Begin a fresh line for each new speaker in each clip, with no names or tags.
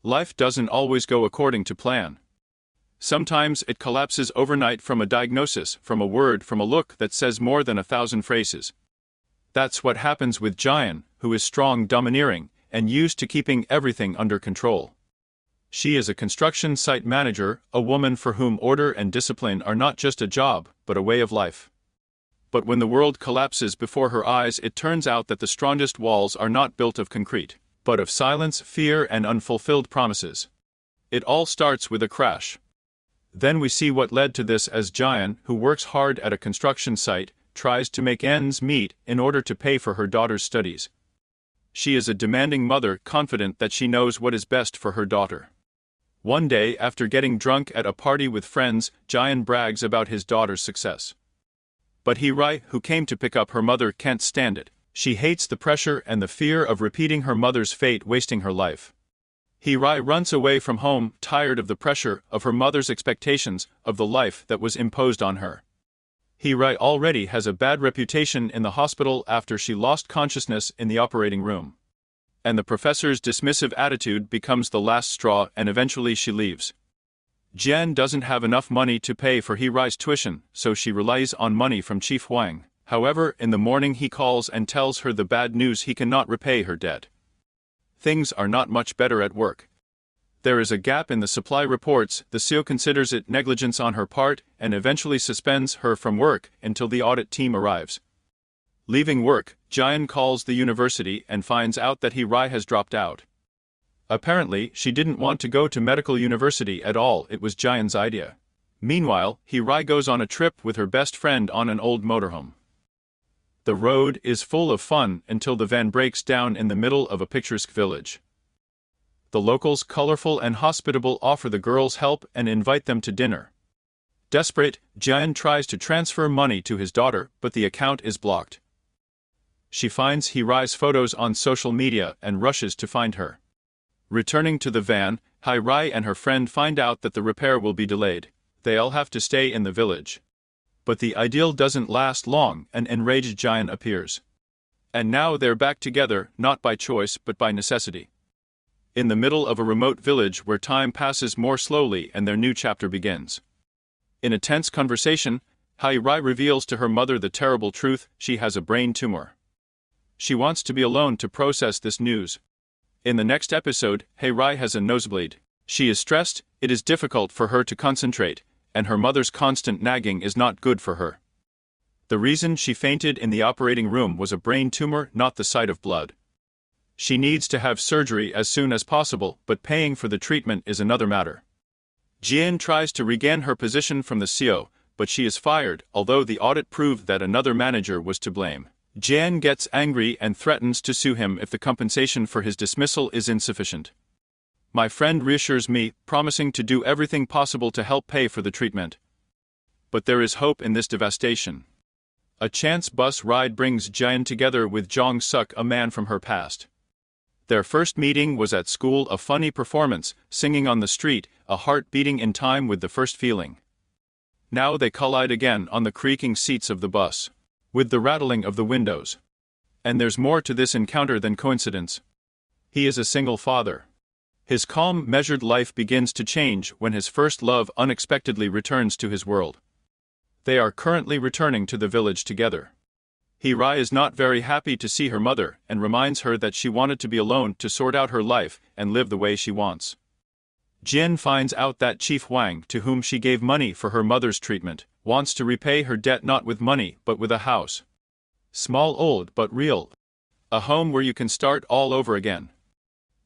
Life doesn't always go according to plan. Sometimes it collapses overnight from a diagnosis, from a word, from a look that says more than 1,000 phrases. That's what happens with Jian, who is strong, domineering, and used to keeping everything under control. She is a construction site manager, a woman for whom order and discipline are not just a job, but a way of life. But when the world collapses before her eyes, it turns out that the strongest walls are not built of concrete, but of silence, fear, and unfulfilled promises. It all starts with a crash. Then we see what led to this as Jian, who works hard at a construction site, tries to make ends meet in order to pay for her daughter's studies. She is a demanding mother, confident that she knows what is best for her daughter. One day, after getting drunk at a party with friends, Jian brags about his daughter's success. But Hye Ri, who came to pick up her mother, can't stand it. She hates the pressure and the fear of repeating her mother's fate, wasting her life. Hye Ri runs away from home, tired of the pressure, of her mother's expectations, of the life that was imposed on her. Hye Ri already has a bad reputation in the hospital after she lost consciousness in the operating room. And the professor's dismissive attitude becomes the last straw, and eventually she leaves. Jian doesn't have enough money to pay for Hye Ri's tuition, so she relies on money from Chief Huang. However, in the morning he calls and tells her the bad news: he cannot repay her debt. Things are not much better at work. There is a gap in the supply reports. The CEO considers it negligence on her part and eventually suspends her from work until the audit team arrives. Leaving work, Jian calls the university and finds out that Hye Ri has dropped out. Apparently, she didn't want to go to medical university at all. It was Jian's idea. Meanwhile, Hye Ri goes on a trip with her best friend on an old motorhome. The road is full of fun until the van breaks down in the middle of a picturesque village. The locals, colorful and hospitable, offer the girls help and invite them to dinner. Desperate, Jian tries to transfer money to his daughter, but the account is blocked. She finds Hye Ri's photos on social media and rushes to find her. Returning to the van, Hye Ri and her friend find out that the repair will be delayed. They'll have to stay in the village. But the idyll doesn't last long. An enraged Jian appears. And now they're back together, not by choice but by necessity. In the middle of a remote village where time passes more slowly and their new chapter begins. In a tense conversation, Hye Ri reveals to her mother the terrible truth: she has a brain tumor. She wants to be alone to process this news. In the next episode, Hye Ri has a nosebleed. She is stressed, it is difficult for her to concentrate, and her mother's constant nagging is not good for her. The reason she fainted in the operating room was a brain tumor, not the sight of blood. She needs to have surgery as soon as possible, but paying for the treatment is another matter. Jian tries to regain her position from the CEO, but she is fired, although the audit proved that another manager was to blame. Jian gets angry and threatens to sue him if the compensation for his dismissal is insufficient. My friend reassures me, promising to do everything possible to help pay for the treatment. But there is hope in this devastation. A chance bus ride brings Jian together with Jung Suk, a man from her past. Their first meeting was at school, a funny performance, singing on the street, a heart beating in time with the first feeling. Now they collide again on the creaking seats of the bus, with the rattling of the windows. And there's more to this encounter than coincidence. He is a single father. His calm, measured life begins to change when his first love unexpectedly returns to his world. They are currently returning to the village together. Hye Ri is not very happy to see her mother and reminds her that she wanted to be alone to sort out her life and live the way she wants. Jian finds out that Chief Huang, to whom she gave money for her mother's treatment, wants to repay her debt not with money but with a house. Small, old, but real. A home where you can start all over again.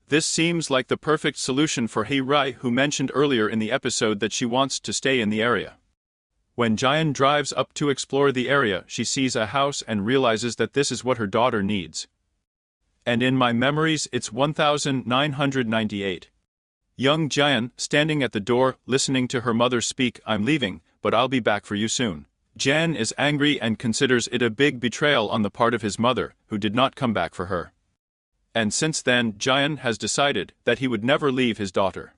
This seems like the perfect solution for Hye Ri, who mentioned earlier in the episode that she wants to stay in the area. When Jian drives up to explore the area, she sees a house and realizes that this is what her daughter needs. And in my memories, it's 1998. Young Jian, standing at the door, listening to her mother speak, "I'm leaving, but I'll be back for you soon." Jian is angry and considers it a big betrayal on the part of his mother, who did not come back for her. And since then, Jian has decided that he would never leave his daughter.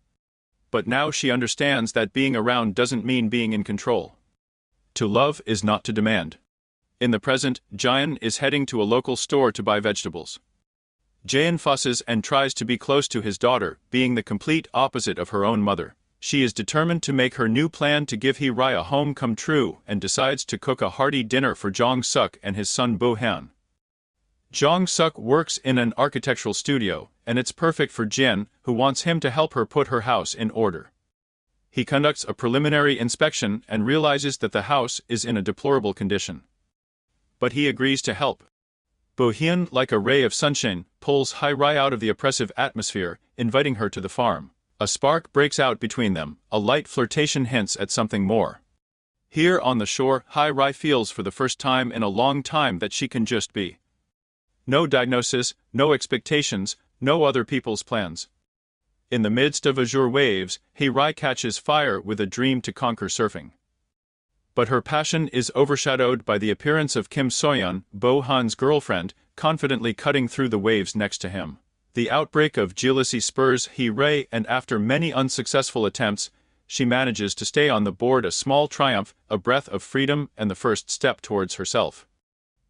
But now she understands that being around doesn't mean being in control. To love is not to demand. In the present, Jian is heading to a local store to buy vegetables. Jaein fusses and tries to be close to his daughter, being the complete opposite of her own mother. She is determined to make her new plan to give Hye Ri a home come true and decides to cook a hearty dinner for Jung Suk and his son Hyun. Jung Suk works in an architectural studio, and it's perfect for Jin, who wants him to help her put her house in order. He conducts a preliminary inspection and realizes that the house is in a deplorable condition. But he agrees to help. Hyun, like a ray of sunshine, pulls Hye Ri out of the oppressive atmosphere, inviting her to the farm. A spark breaks out between them, a light flirtation hints at something more. Here on the shore, Hye Ri feels for the first time in a long time that she can just be. No diagnosis, no expectations, no other people's plans. In the midst of azure waves, Hye Ri catches fire with a dream to conquer surfing. But her passion is overshadowed by the appearance of Kim Soyeon, Hyun's girlfriend, confidently cutting through the waves next to him. The outbreak of jealousy spurs Hye Ri, and after many unsuccessful attempts, she manages to stay on the board, a small triumph, a breath of freedom, and the first step towards herself.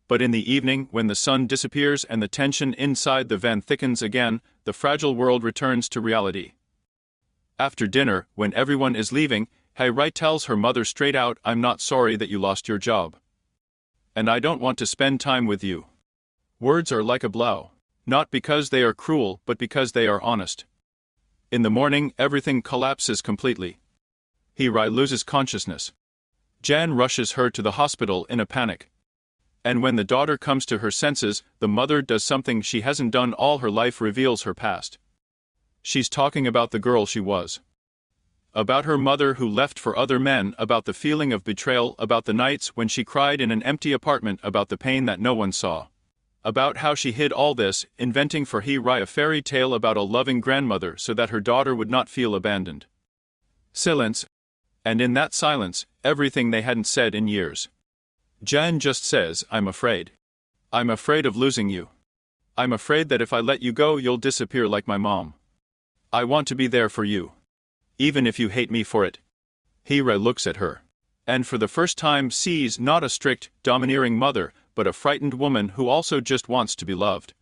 But in the evening, when the sun disappears and the tension inside the van thickens again, the fragile world returns to reality. After dinner, when everyone is leaving, Hye Ri tells her mother straight out, "I'm not sorry that you lost your job. And I don't want to spend time with you." Words are like a blow. Not because they are cruel, but because they are honest. In the morning, everything collapses completely. Hye Ri loses consciousness. Jan rushes her to the hospital in a panic. And when the daughter comes to her senses, the mother does something she hasn't done all her life, reveals her past. She's talking about the girl she was. About her mother who left for other men, about the feeling of betrayal, about the nights when she cried in an empty apartment, about the pain that no one saw. About how she hid all this, inventing for Hye Ri a fairy tale about a loving grandmother so that her daughter would not feel abandoned. Silence. And in that silence, everything they hadn't said in years. Jan just says, "I'm afraid. I'm afraid of losing you. I'm afraid that if I let you go you'll disappear like my mom. I want to be there for you. Even if you hate me for it." Hye Ri looks at her. And for the first time sees not a strict, domineering mother, but a frightened woman who also just wants to be loved.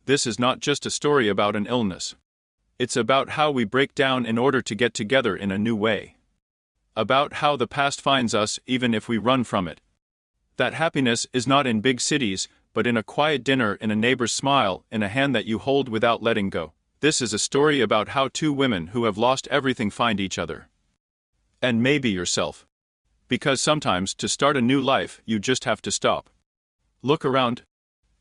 This is not just a story about an illness. It's about how we break down in order to get together in a new way. About how the past finds us even if we run from it. That happiness is not in big cities, but in a quiet dinner, in a neighbor's smile, in a hand that you hold without letting go. This is a story about how two women who have lost everything find each other. And maybe yourself. Because sometimes, to start a new life, you just have to stop. Look around.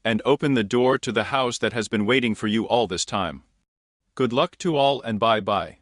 And open the door to the house that has been waiting for you all this time. Good luck to all, and bye-bye.